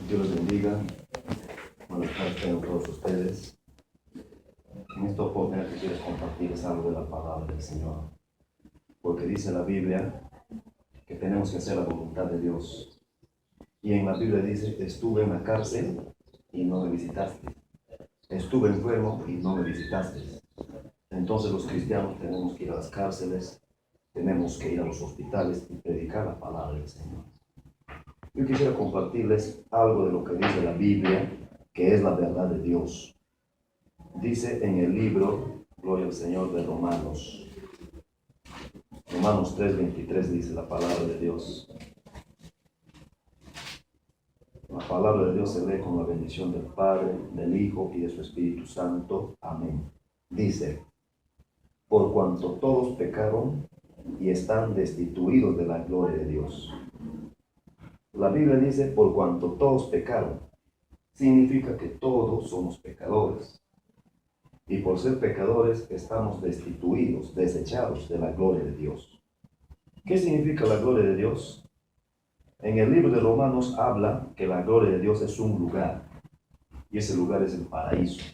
Dios les bendiga. Buenas tardes a todos ustedes. En esta oportunidad que quiero compartirles algo de la palabra del Señor. Porque dice la Biblia que tenemos que hacer la voluntad de Dios. Y en la Biblia dice, estuve en la cárcel y no me visitaste. Estuve enfermo y no me visitaste. Entonces los cristianos tenemos que ir a las cárceles, tenemos que ir a los hospitales y predicar la palabra del Señor. Yo quisiera compartirles algo de lo que dice la Biblia, que es la verdad de Dios. Dice en el libro, gloria al Señor, de Romanos. Romanos 3:23 dice la palabra de Dios. La palabra de Dios se lee con la bendición del Padre, del Hijo y de su Espíritu Santo. Amén. Dice, por cuanto todos pecaron y están destituidos de la gloria de Dios. La Biblia dice, por cuanto todos pecaron, significa que todos somos pecadores. Y por ser pecadores estamos destituidos, desechados de la gloria de Dios. ¿Qué significa la gloria de Dios? En el libro de Romanos habla que la gloria de Dios es un lugar. Y ese lugar es el paraíso,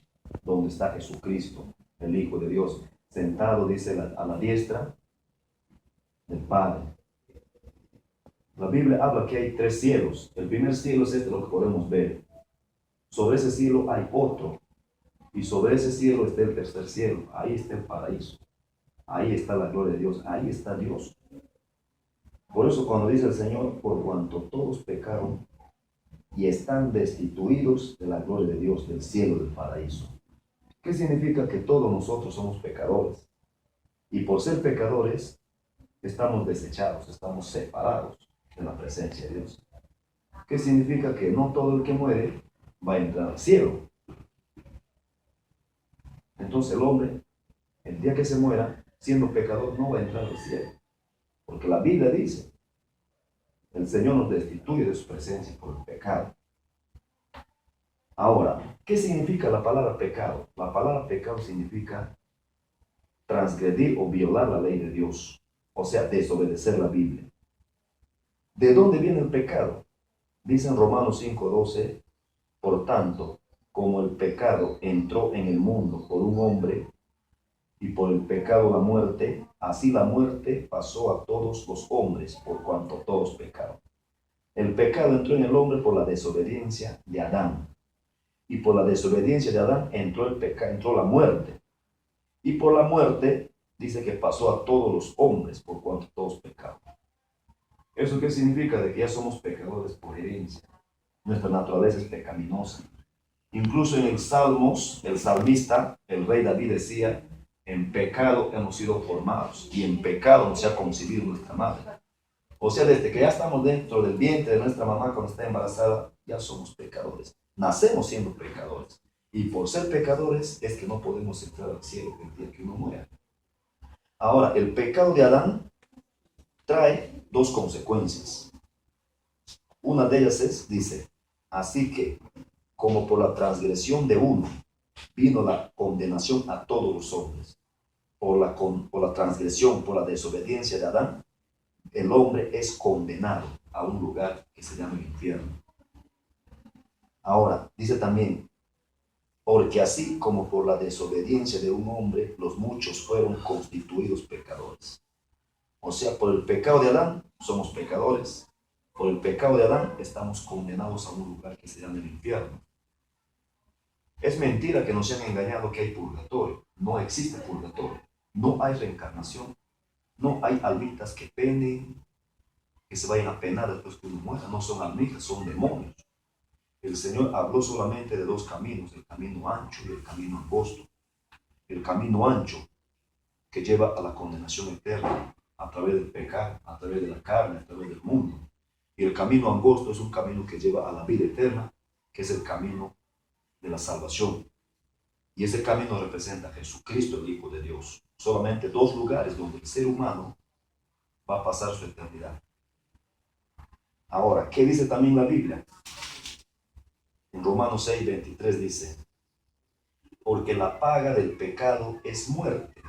donde está Jesucristo, el Hijo de Dios, sentado, dice, a la diestra del Padre. La Biblia habla que hay 3 cielos. El primer cielo es este, lo que podemos ver. Sobre ese cielo hay otro. Y sobre ese cielo está el tercer cielo. Ahí está el paraíso. Ahí está la gloria de Dios. Ahí está Dios. Por eso cuando dice el Señor, por cuanto todos pecaron y están destituidos de la gloria de Dios, del cielo, del paraíso. ¿Qué significa? Que todos nosotros somos pecadores. Y por ser pecadores, estamos desechados, estamos separados de la presencia de Dios. ¿Qué significa? Que no todo el que muere va a entrar al cielo. Entonces el hombre, el día que se muera, siendo pecador, no va a entrar al cielo. Porque la Biblia dice, el Señor nos destituye de su presencia por el pecado. Ahora, ¿qué significa la palabra pecado? La palabra pecado significa transgredir o violar la ley de Dios. O sea, desobedecer la Biblia. ¿De dónde viene el pecado? Dice en Romanos 5:12, por tanto, como el pecado entró en el mundo por un hombre, y por el pecado la muerte, así la muerte pasó a todos los hombres, por cuanto todos pecaron. El pecado entró en el hombre por la desobediencia de Adán. Y por la desobediencia de Adán entró la muerte. Y por la muerte, dice que pasó a todos los hombres, por cuanto todos pecaron. ¿Eso qué significa? De que ya somos pecadores por herencia. Nuestra naturaleza es pecaminosa. Incluso en el Salmos, el salmista, el rey David decía, en pecado hemos sido formados y en pecado nos ha concebido nuestra madre. O sea, desde que ya estamos dentro del vientre de nuestra mamá cuando está embarazada, ya somos pecadores. Nacemos siendo pecadores. Y por ser pecadores es que no podemos entrar al cielo el día que uno muera. Ahora, el pecado de Adán trae 2 consecuencias. Una de ellas es, dice, así que como por la transgresión de uno vino la condenación a todos los hombres. Por la transgresión, por la desobediencia de Adán, el hombre es condenado a un lugar que se llama el infierno. Ahora, dice también, porque así como por la desobediencia de un hombre, los muchos fueron constituidos pecadores. O sea, por el pecado de Adán, somos pecadores. Por el pecado de Adán, estamos condenados a un lugar que se llama el infierno. Es mentira que nos han engañado que hay purgatorio. No existe purgatorio. No hay reencarnación. No hay almitas que penen, que se vayan a penar después que uno muera. No son almitas, son demonios. El Señor habló solamente de 2 caminos, el camino ancho y el camino angosto. El camino ancho, que lleva a la condenación eterna, a través del pecado, a través de la carne, a través del mundo. Y el camino angosto es un camino que lleva a la vida eterna, que es el camino de la salvación. Y ese camino representa a Jesucristo, el Hijo de Dios. Solamente 2 lugares donde el ser humano va a pasar su eternidad. Ahora, ¿qué dice también la Biblia? En Romanos 6:23 dice, porque la paga del pecado es muerte,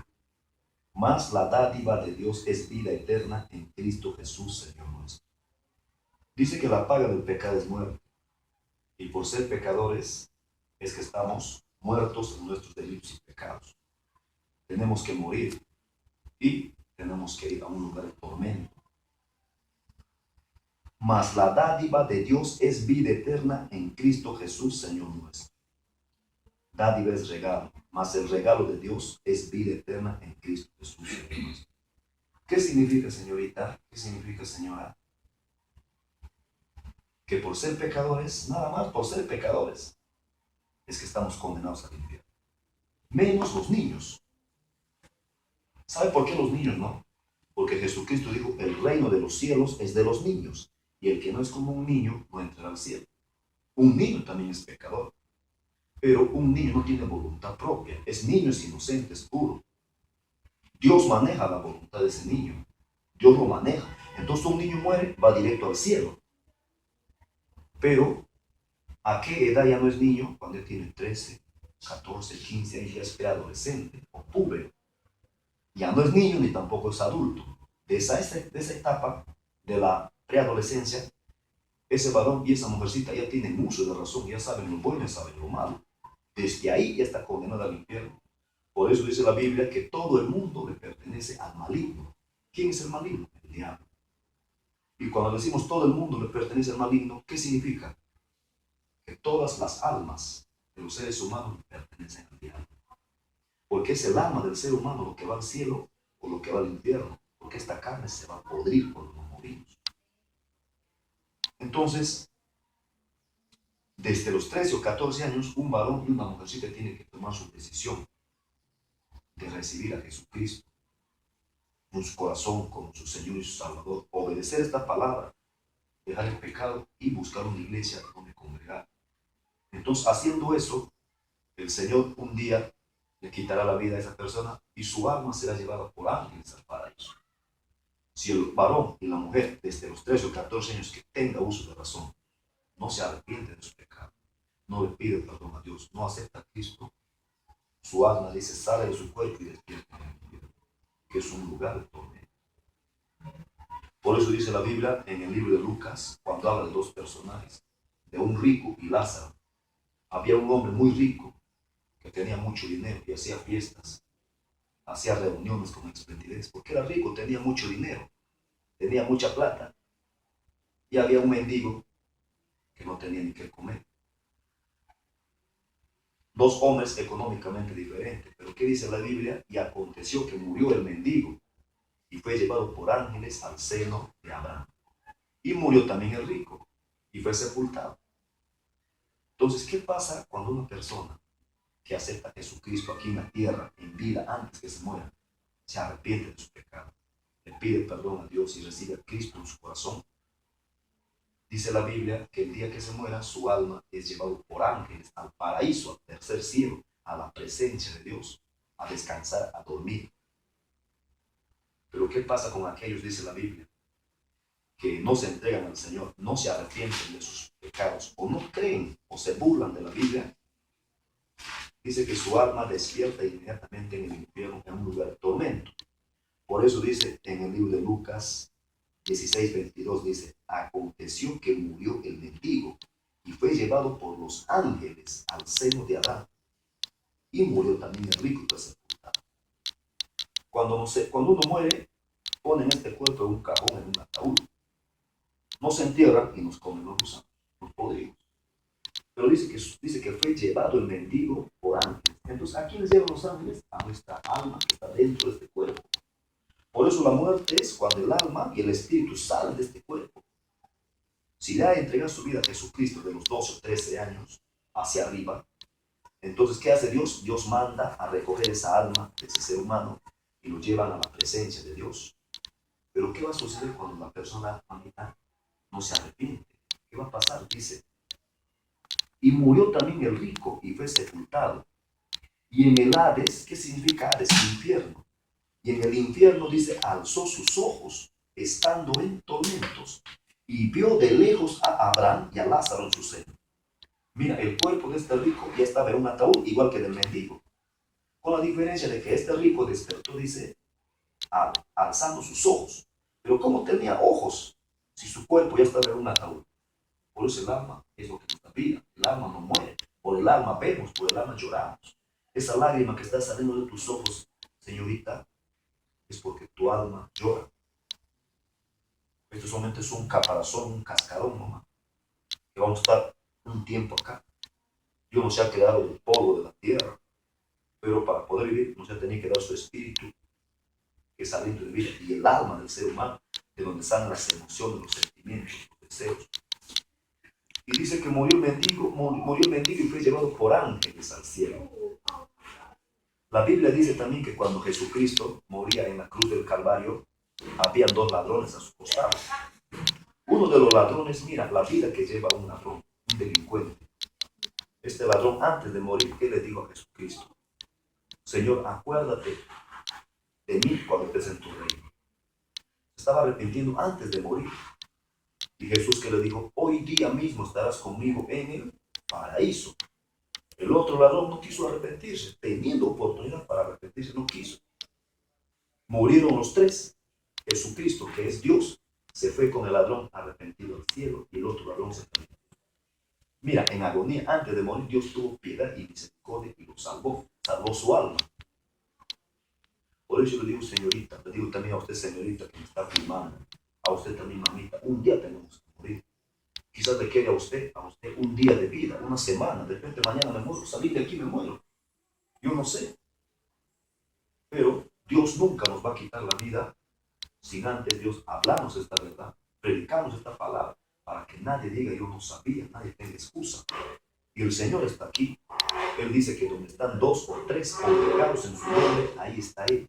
mas la dádiva de Dios es vida eterna en Cristo Jesús, Señor nuestro. Dice que la paga del pecado es muerte. Y por ser pecadores es que estamos muertos en nuestros delitos y pecados. Tenemos que morir y tenemos que ir a un lugar de tormento. Mas la dádiva de Dios es vida eterna en Cristo Jesús, Señor nuestro. Dádiva es regalo, mas el regalo de Dios es vida eterna en Cristo Jesús, Señor nuestro. ¿Qué significa, señorita? ¿Qué significa, señora? Que por ser pecadores, nada más por ser pecadores, es que estamos condenados al infierno. Menos los niños. ¿Sabe por qué los niños no? Porque Jesucristo dijo, el reino de los cielos es de los niños, y el que no es como un niño no entrará al cielo. Un niño también es pecador, pero un niño no tiene voluntad propia, es niño, es inocente, es puro. Dios maneja la voluntad de ese niño, Dios lo maneja. Entonces un niño muere, va directo al cielo. Pero, ¿a qué edad ya no es niño? Cuando él tiene 13, 14, 15 años, ya es preadolescente o puber. Ya no es niño ni tampoco es adulto. De esa etapa de la preadolescencia, ese varón y esa mujercita ya tienen uso de razón, ya saben lo bueno y saben lo malo. Desde ahí ya está condenado al infierno. Por eso dice la Biblia que todo el mundo le pertenece al maligno. ¿Quién es el maligno? El diablo. Y cuando decimos todo el mundo le pertenece al maligno, ¿qué significa? Que todas las almas de los seres humanos le pertenecen al diablo. Porque es el alma del ser humano lo que va al cielo o lo que va al infierno. Porque esta carne se va a podrir cuando nos morimos. Entonces, desde los 13 o 14 años, un varón y una mujercita tienen que tomar su decisión de recibir a Jesucristo en su corazón como su Señor y su Salvador, obedecer esta palabra, dejar el pecado y buscar una iglesia donde congregar. Entonces, haciendo eso, el Señor un día le quitará la vida a esa persona y su alma será llevada por ángeles al paraíso. Si el varón y la mujer desde los 13 o 14 años que tenga uso de razón no se arrepiente de su pecado, no le pide perdón a Dios, no acepta a Cristo, su alma dice sale de su cuerpo y despierta en el infierno, que es un lugar de tormento. Por eso dice la Biblia en el libro de Lucas, cuando habla de dos personajes, de un rico y Lázaro. Había un hombre muy rico que tenía mucho dinero y hacía fiestas, hacía reuniones con esplendidez, porque era rico, tenía mucho dinero, tenía mucha plata. Y había un mendigo que no tenía ni qué comer. Dos hombres económicamente diferentes, pero ¿qué dice la Biblia? Y aconteció que murió el mendigo y fue llevado por ángeles al seno de Abraham. Y murió también el rico y fue sepultado. Entonces, ¿qué pasa cuando una persona que acepta a Jesucristo aquí en la tierra, en vida, antes que se muera, se arrepiente de su pecado, le pide perdón a Dios y recibe a Cristo en su corazón? Dice la Biblia que el día que se muera, su alma es llevado por ángeles al paraíso, al tercer cielo, a la presencia de Dios, a descansar, a dormir. Pero ¿qué pasa con aquellos, dice la Biblia, que no se entregan al Señor, no se arrepienten de sus pecados, o no creen, o se burlan de la Biblia? Dice que su alma despierta inmediatamente en el infierno, en un lugar de tormento. Por eso dice en el libro de Lucas 16:22, dice, aconteció que murió el mendigo y fue llevado por los ángeles al seno de Adán. Y murió también el rico y fue sepultado. Cuando uno muere, ponen este cuerpo en un cajón, en un ataúd. No se entierran y nos comen los gusanos, los podridos. Pero dice que fue llevado el mendigo por ángeles. Entonces, ¿a quiénes llevan los ángeles? A nuestra alma que está dentro de este cuerpo. Por eso la muerte es cuando el alma y el espíritu salen de este cuerpo. Si le ha entregado su vida a Jesucristo de los 12 o 13 años hacia arriba, entonces, ¿qué hace Dios? Dios manda a recoger esa alma de ese ser humano y lo llevan a la presencia de Dios. Pero ¿qué va a suceder cuando la persona no se arrepiente? ¿Qué va a pasar? Dice, y murió también el rico y fue sepultado. Y en el Hades, ¿qué significa Hades? Infierno. Y en el infierno dice, alzó sus ojos, estando en tormentos, y vio de lejos a Abraham y a Lázaro en su seno. Mira, el cuerpo de este rico ya estaba en un ataúd, igual que del mendigo. Con la diferencia de que este rico despertó, dice, alzando sus ojos. Pero ¿cómo tenía ojos si su cuerpo ya estaba en un ataúd? Por eso el alma es lo que nos da vida. El alma no muere. Por el alma vemos, por el alma lloramos. Esa lágrima que está saliendo de tus ojos, señorita, es porque tu alma llora. Esto solamente es un caparazón, un cascarón nomás. Que vamos a estar un tiempo acá. Dios nos ha quedado el polvo de la tierra. Pero para poder vivir nos ha tenido que dar su espíritu, que es aliento de vida, y el alma del ser humano, de donde salen las emociones, los sentimientos, los deseos. Y dice que murió el mendigo y fue llevado por ángeles al cielo. La Biblia dice también que cuando Jesucristo moría en la cruz del Calvario, había dos ladrones a su costado. Uno de los ladrones, mira la vida que lleva un ladrón, un delincuente. Este ladrón, antes de morir, ¿qué le dijo a Jesucristo? Señor, acuérdate de mí cuando estés en tu reino. Se estaba arrepintiendo antes de morir. Y Jesús que le dijo, hoy día mismo estarás conmigo en el paraíso. El otro ladrón no quiso arrepentirse, teniendo oportunidad para arrepentirse, no quiso. Murieron los tres. Jesucristo, que es Dios, se fue con el ladrón arrepentido al cielo y el otro ladrón se fue. Mira, en agonía, antes de morir, Dios tuvo piedad y misericordia y lo salvó su alma. Por eso le digo, señorita, le digo también a usted, señorita, que me está filmando, a usted también, mamita, un día tenemos que morir. Quizás le quede a usted un día de vida, una semana, de repente mañana me muero, salir de aquí me muero. Yo no sé. Pero Dios nunca nos va a quitar la vida sin antes Dios hablarnos esta verdad, predicarnos esta palabra, para que nadie diga yo no sabía, nadie tenga excusa. Y el Señor está aquí. Él dice que donde están dos o tres congregados en su nombre, ahí está Él.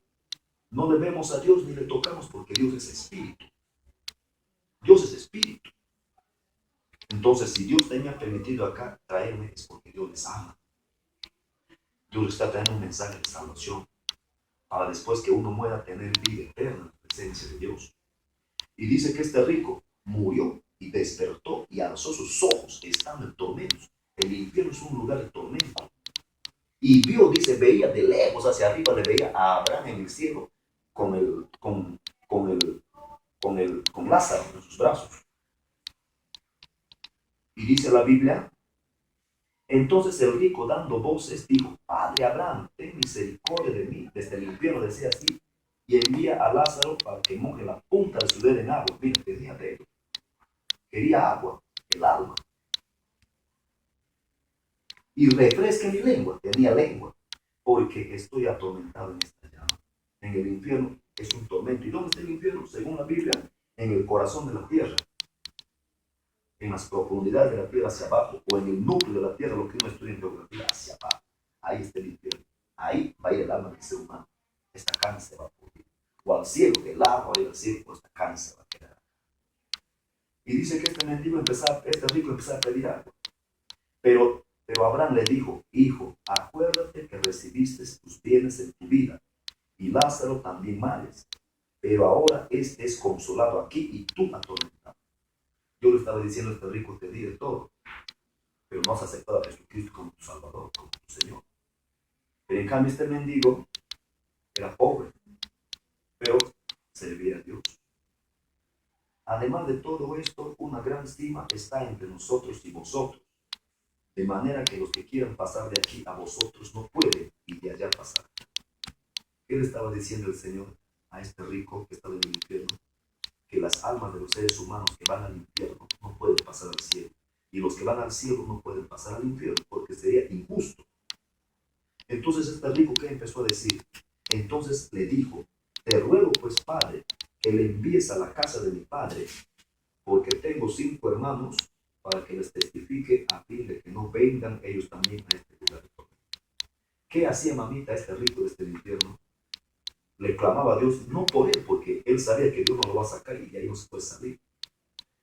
No le vemos a Dios ni le tocamos porque Dios es espíritu. Dios es espíritu. Entonces, si Dios te ha permitido acá traerme, es porque Dios les ama. Dios les está trayendo un mensaje de salvación para después que uno muera tener vida eterna en la presencia de Dios. Y dice que este rico murió y despertó y alzó sus ojos estando en tormentos. El infierno es un lugar de tormento. Y vio, dice, veía de lejos hacia arriba, le veía a Abraham en el cielo con Lázaro en sus brazos. Y dice la Biblia, entonces el rico dando voces dijo, Padre Abraham, ten misericordia de mí, desde el infierno decía así, y envía a Lázaro para que moje la punta de su dedo en agua. Mira, tenía dedo. Quería agua, el alma. Y refresque mi lengua, tenía lengua, porque estoy atormentado en esta llama. En el infierno es un tormento. ¿Y dónde está el infierno? Según la Biblia, en el corazón de la tierra, en las profundidades de la tierra hacia abajo, o en el núcleo de la tierra, lo que uno estudia en geografía, hacia abajo. Ahí está el infierno. Ahí va a ir el alma del ser humano. Esta carne se va a pudrir. O al cielo, el agua va a ir al cielo, o esta carne se va a quedar. Y dice que este rico empezaba a pedir agua. Pero Abraham le dijo, hijo, acuérdate que recibiste tus bienes en tu vida, y Lázaro también males, pero ahora este es consolado aquí y tú atormentado. Yo le estaba diciendo a este rico, te di de todo, pero no has aceptado a Jesucristo como tu Salvador, como tu Señor. Pero en cambio este mendigo era pobre, pero servía a Dios. Además de todo esto, una gran estima está entre nosotros y vosotros, de manera que los que quieran pasar de aquí a vosotros no pueden y de allá pasar. ¿Qué le estaba diciendo el Señor a este rico que estaba en el infierno? Que las almas de los seres humanos que van al infierno no pueden pasar al cielo. Y los que van al cielo no pueden pasar al infierno porque sería injusto. Entonces este rico, ¿qué empezó a decir? Entonces le dijo, te ruego pues, Padre, que le envíes a la casa de mi padre, porque tengo 5 hermanos, para que les testifique a fin de que no vengan ellos también a este lugar de tormento. ¿Qué hacía mamita este rico de este infierno? Le clamaba a Dios, no por él, porque él sabía que Dios no lo va a sacar y de ahí no se puede salir.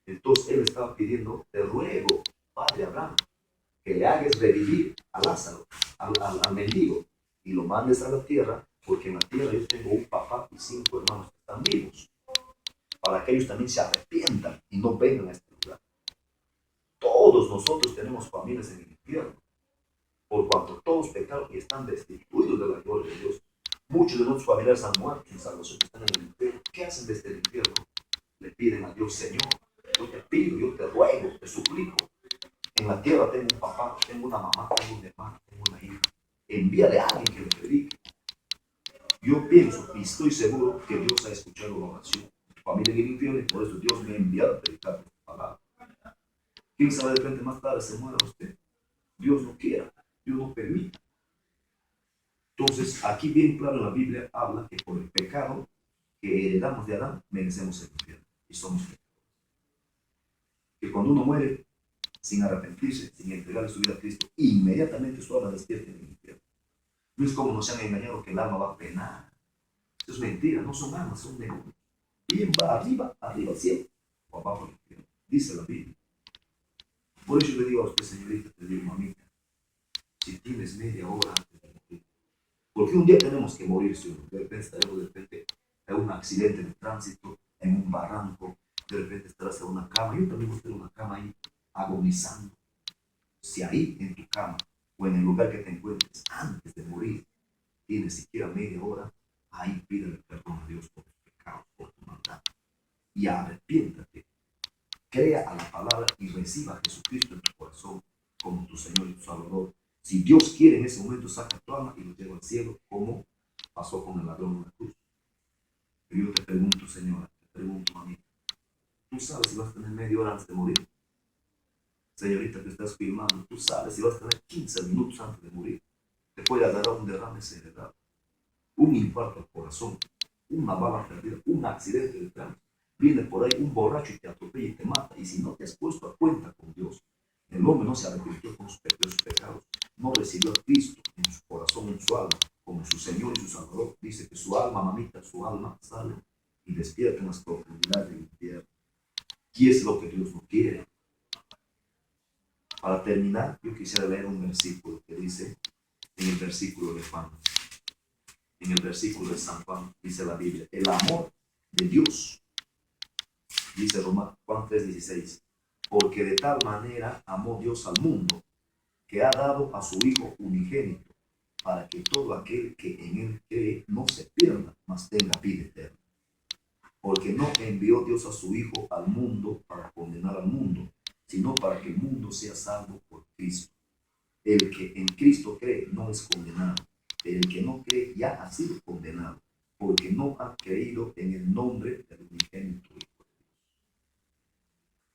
Entonces él estaba pidiendo, te ruego, Padre Abraham, que le hagas revivir a Lázaro, al mendigo, y lo mandes a la tierra, porque en la tierra yo tengo un papá y 5 hermanos que están vivos, para que ellos también se arrepientan y no vengan a este lugar. Todos nosotros tenemos familias en el infierno, por cuanto todos pecaron y están destituidos de la gloria de Dios. Muchos de nuestros familiares han muerto sin salvación, están en el infierno. ¿Qué hacen desde el infierno? Le piden a Dios, Señor, yo te pido, yo te ruego, te suplico, En la tierra tengo un papá, tengo una mamá, tengo una hermana, tengo una hija. Envíale a alguien que le predique. Yo pienso y estoy seguro que Dios ha escuchado la oración. Tu familia en el infierno, y por eso Dios me ha enviado a predicar tu palabra. ¿Quién sabe de repente más tarde se muera usted? Dios no quiera, Dios no permita. Entonces, aquí bien claro en la Biblia habla que por el pecado que heredamos de Adán, merecemos el infierno y somos pecadores. Que cuando uno muere sin arrepentirse, sin entregarle su vida a Cristo, inmediatamente su alma despierta en el infierno. No es como nos han engañado que el alma va a penar. Eso es mentira, no son almas, son demonios. Bien va arriba, arriba siempre, o abajo al infierno. Dice la Biblia. Por eso le digo a usted, señorita, te digo, mamita, si tienes media hora antes de morir, porque un día tenemos que morir, si de repente estaremos de repente en un accidente de tránsito, en un barranco, de repente estarás en una cama. Yo también voy a estar en una cama ahí, agonizando. Si ahí en tu cama o en el lugar que te encuentres antes de morir tienes siquiera media hora, ahí pídele perdón a Dios por tus pecados, por tu maldad, y arrepiéntate. Crea a la palabra y reciba a Jesucristo en tu corazón como tu Señor y tu Salvador. Si Dios quiere, en ese momento saca tu alma y lo lleva al cielo, como pasó con el ladrón en la cruz. Pero yo te pregunto, señora, te pregunto, mamita, ¿tú sabes si vas a tener media hora antes de morir? Señorita que estás filmando, ¿tú sabes si vas a tener 15 minutos antes de morir? Te puede dar un derrame cerebral, un infarto al corazón, una bala perdida, un accidente de tránsito. Viene por ahí un borracho y te atropella y te mata. Y si no te has puesto a cuenta con Dios, el hombre no se arrepintió con sus pecados, no recibió a Cristo en su corazón, en su alma, como su Señor y su Salvador. Dice que su alma, mamita, su alma sale y despierta en las profundidades del infierno. ¿Qué es lo que Dios no quiere? Para terminar, yo quisiera leer un versículo que dice, en el versículo de Juan, en el versículo de San Juan, dice la Biblia, el amor de Dios, dice Juan 3:16, porque de tal manera amó Dios al mundo, que ha dado a su Hijo unigénito, para que todo aquel que en él cree no se pierda, mas tenga vida eterna. Porque no envió Dios a su Hijo al mundo para condenar al mundo, sino para que el mundo sea salvo por Cristo. El que en Cristo cree no es condenado, pero el que no cree ya ha sido condenado, porque no ha creído en el nombre del unigénito Hijo de Dios.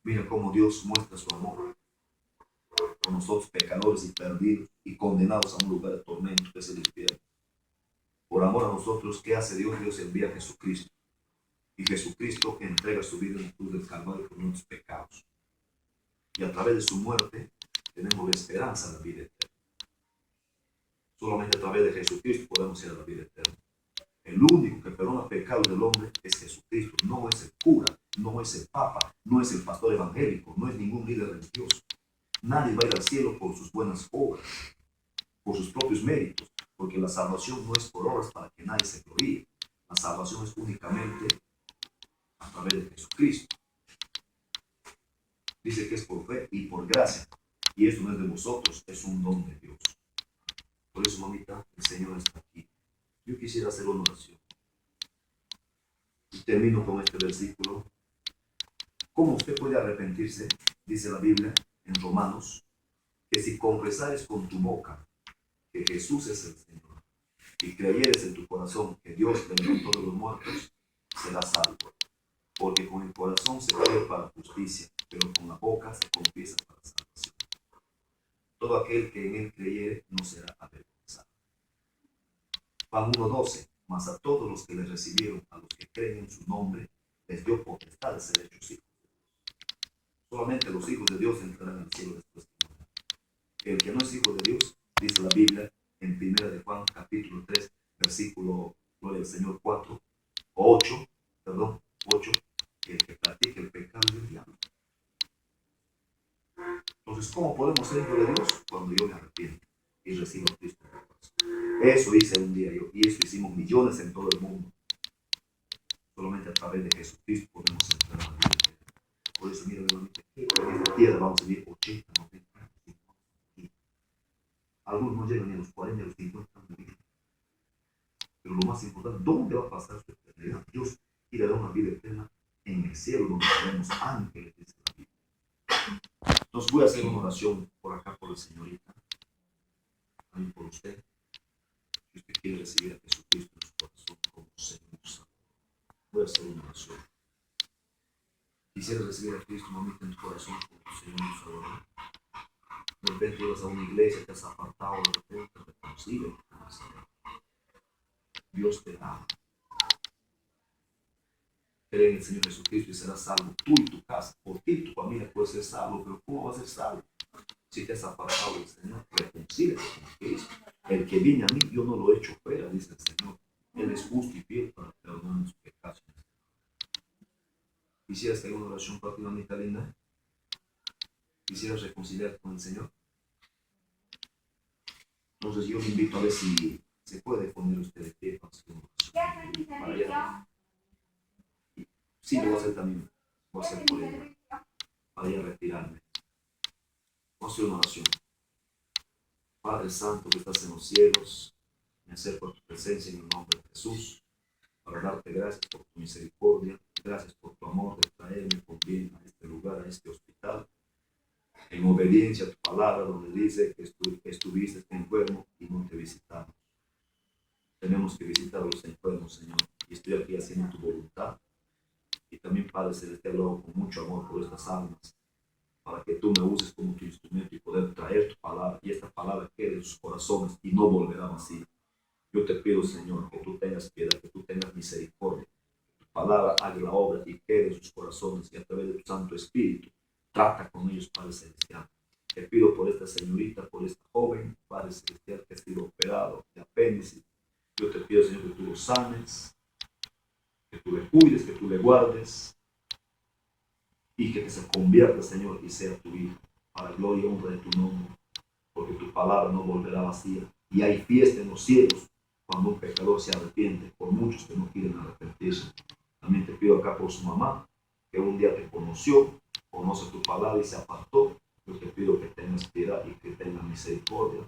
Mira cómo Dios muestra su amor con nosotros, pecadores y perdidos y condenados a un lugar de tormento que es el infierno. Por amor a nosotros, ¿qué hace Dios? Dios envía a Jesucristo. Y Jesucristo entrega su vida en la cruz del Calvario por nuestros pecados. Y a través de su muerte tenemos la esperanza de la vida eterna. Solamente a través de Jesucristo podemos ir a la vida eterna. El único que perdona pecados del hombre es Jesucristo. No es el cura, no es el papa, no es el pastor evangélico, no es ningún líder religioso. Nadie va a ir al cielo por sus buenas obras, por sus propios méritos, porque la salvación no es por obras para que nadie se gloríe. La salvación es únicamente a través de Jesucristo. Dice que es por fe y por gracia. Y eso no es de vosotros, es un don de Dios. Por eso, mamita, el Señor está aquí. Yo quisiera hacer una oración. Y termino con este versículo. ¿Cómo usted puede arrepentirse? Dice la Biblia en Romanos, que si confesares con tu boca que Jesús es el Señor y creyeres en tu corazón que Dios le levantó de los muertos, serás salvo. Porque con el corazón se cree para justicia, pero con la boca se confiesa para salvación. Todo aquel que en él creyere no será avergonzado. Juan 1:12, mas a todos los que le recibieron, a los que creen en su nombre, les dio potestad de ser hechos hijos de Dios. Solamente los hijos de Dios entrarán al cielo después de morir. El que no es hijo de Dios, dice la Biblia en 1 de Juan capítulo 3, versículo, gloria al Señor, 8, el que practica el pecado es del diablo. Entonces, ¿cómo podemos ser hijos de Dios? Cuando yo me arrepiento y recibo a Cristo en mi corazón. Eso hice un día yo, y eso hicimos millones en todo el mundo. Solamente a través de Jesucristo podemos entrar a la vida eterna. Por eso, mira, hermanito, en esta tierra vamos a vivir 80, 90 años. Algunos no llegan ni a los 40 ni a los 50 años de vida. Pero lo más importante, ¿dónde va a pasar su eternidad? Dios quiere dar una vida eterna en el cielo, donde tenemos ángeles, dice la Biblia. Entonces, Voy a hacer una oración por acá por la señorita, también por usted. Si usted quiere recibir a Jesucristo en su corazón como Señor Salvador, voy a hacer una oración. Quisiera recibir a Cristo, mamita, en tu corazón como tu Señor y Salvador. De repente ibas a una iglesia, te has apartado, de repente te reconcilia con el Señor. Dios te ama. Cree en el Señor Jesucristo y serás salvo tú y tu casa. Por ti tu familia puede ser salvo, pero ¿cómo vas a ser salvo? Si te has apartado del Señor, reconcíliate con Cristo. El que viene a mí, yo no lo echo fuera, dice el Señor. Él es justo y fiel para perdonar sus pecados. ¿Quisieras que haga una oración para ti, mamita linda? ¿Quisieras reconciliarte con el Señor? Entonces yo le invito a ver si se puede poner usted de pie para hacer una oración. Para allá. Sí, lo voy a hacer también. Voy a hacer por ella. Para ya retirarme. Vamos a hacer una oración. Padre Santo que estás en los cielos, me acerco a tu presencia en el nombre de Jesús, para darte gracias por tu misericordia, gracias por tu amor de traerme con bien a este lugar, a este hospital, en obediencia a tu palabra, donde dice que estuviste enfermo y no te visitamos. Tenemos que visitar a los enfermos, Señor, y estoy aquí haciendo tu voluntad. Y también, Padre Celestial, lo hago con mucho amor por estas almas, para que tú me uses como tu instrumento y poder traer tu palabra, y esta palabra quede en sus corazones y no volverá vacía. Yo te pido, Señor, que tú tengas piedad, que tú tengas misericordia, que tu palabra haga la obra y quede en sus corazones, y a través de tu Santo Espíritu trata con ellos, Padre Celestial. Te pido por esta señorita, por esta joven, Padre Celestial, que ha sido operado de apéndice. Yo te pido, Señor, que tú lo sanes, que tú le cuides, que tú le guardes, y que se convierta, Señor, y sea tu hijo, para gloria y honra de tu nombre, porque tu palabra no volverá vacía. Y hay fiesta en los cielos cuando un pecador se arrepiente, por muchos que no quieren arrepentirse. También te pido acá por su mamá, que un día te conoció, conoce tu palabra y se apartó. Yo te pido que tengas piedad y que tengas misericordia,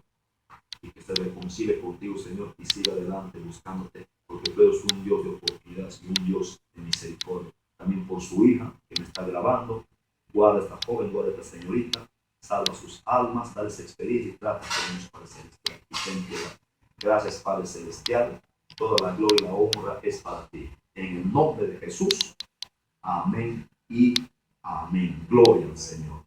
y que se reconcilie contigo, Señor, y siga adelante buscándote, porque tú eres un Dios de oportunidades y un Dios de misericordia. También por su hija que me está grabando, guarda a esta joven, guarda a esta señorita, salva sus almas, dale esa experiencia y trata con ellos, Padre Celestial, y ten piedad. Gracias, Padre Celestial, toda la gloria y la honra es para ti. En el nombre de Jesús, amén y amén. Gloria al Señor.